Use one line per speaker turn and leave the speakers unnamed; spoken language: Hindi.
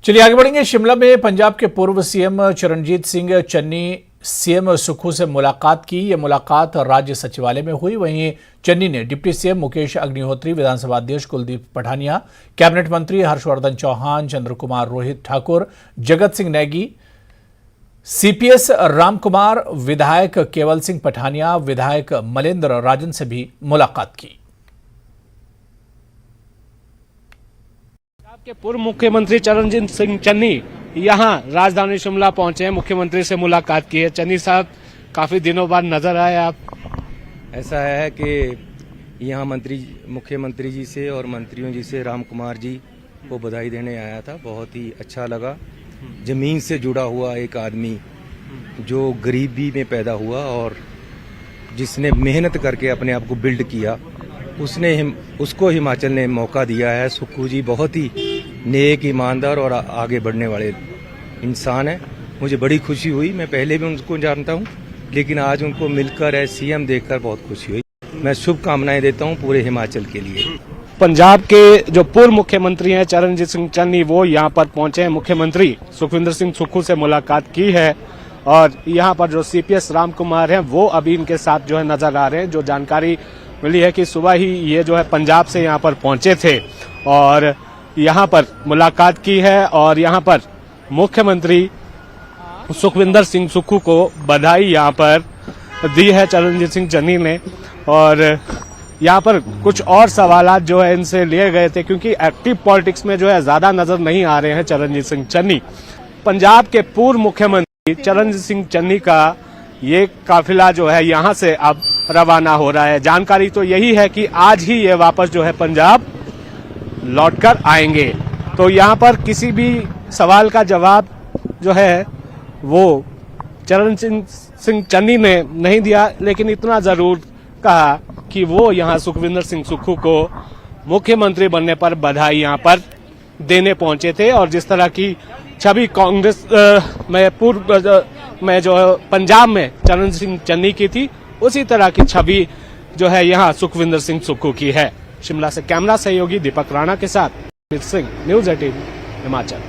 चलिए आगे बढ़ेंगे। शिमला में पंजाब के पूर्व सीएम चरणजीत सिंह चन्नी सीएम सुक्खू से मुलाकात की। यह मुलाकात राज्य सचिवालय में हुई। वहीं चन्नी ने डिप्टी सीएम मुकेश अग्निहोत्री, विधानसभा अध्यक्ष कुलदीप पठानिया, कैबिनेट मंत्री हर्षवर्धन चौहान, चंद्र कुमार रोहित ठाकुर, जगत सिंह नेगी, सीपीएस रामकुमार, विधायक केवल सिंह पठानिया, विधायक मलेंद्र राजन से भी मुलाकात की।
के पूर्व मुख्यमंत्री चरणजीत सिंह चन्नी यहां राजधानी शिमला पहुंचे हैं, मुख्यमंत्री से मुलाकात की है। चन्नी साहब, काफी दिनों बाद नजर आए आप।
ऐसा है कि यहाँ मुख्यमंत्री जी से और मंत्रियों जी से रामकुमार जी को बधाई देने आया था। बहुत ही अच्छा लगा। जमीन से जुड़ा हुआ एक आदमी जो गरीबी में पैदा हुआ और जिसने मेहनत करके अपने आप को बिल्ड किया, उसको हिमाचल ने मौका दिया है। सुक्खू जी बहुत ही नेक, ईमानदार और आगे बढ़ने वाले इंसान हैं। मुझे बड़ी खुशी हुई। मैं पहले भी उनको जानता हूं, लेकिन आज उनको मिलकर सीएम देखकर बहुत खुशी हुई। मैं शुभकामनाएं देता हूं पूरे हिमाचल के लिए।
पंजाब के जो पूर्व मुख्यमंत्री हैं चरणजीत सिंह चन्नी, वो यहाँ पर पहुंचे हैं। मुख्यमंत्री सुखविंदर सिंह सुक्खू से मुलाकात की है और यहाँ पर जो सीपीएस रामकुमार हैं वो अभी इनके साथ जो है नजर आ रहे हैं। जो जानकारी मिली है कि सुबह ही ये जो है पंजाब से यहाँ पर पहुंचे थे और यहाँ पर मुलाकात की है और यहाँ पर मुख्यमंत्री सुखविंदर सिंह सुक्खू को बधाई यहाँ पर दी है चरणजीत सिंह चन्नी ने। और यहाँ पर कुछ और सवालात जो है इनसे लिए गए थे, क्योंकि एक्टिव पॉलिटिक्स में जो है ज्यादा नजर नहीं आ रहे हैं चरणजीत सिंह चन्नी। पंजाब के पूर्व मुख्यमंत्री चरणजीत सिंह चन्नी का ये काफिला जो है यहाँ से अब रवाना हो रहा है। जानकारी तो यही है कि आज ही ये वापस जो है पंजाब लौटकर आएंगे। तो यहाँ पर किसी भी सवाल का जवाब जो है वो चरणजीत सिंह चन्नी ने नहीं दिया, लेकिन इतना जरूर कहा कि वो यहाँ सुखविंदर सिंह सुक्खू को मुख्यमंत्री बनने पर बधाई यहाँ पर देने पहुंचे थे। और जिस तरह की छवि कांग्रेस में जो पंजाब में चरणजीत सिंह चन्नी की थी, उसी तरह की छवि जो है यहाँ सुखविंदर सिंह सुक्खू की है। शिमला से कैमरा सहयोगी दीपक राणा के साथ सिंह, न्यूज़ 18 हिमाचल।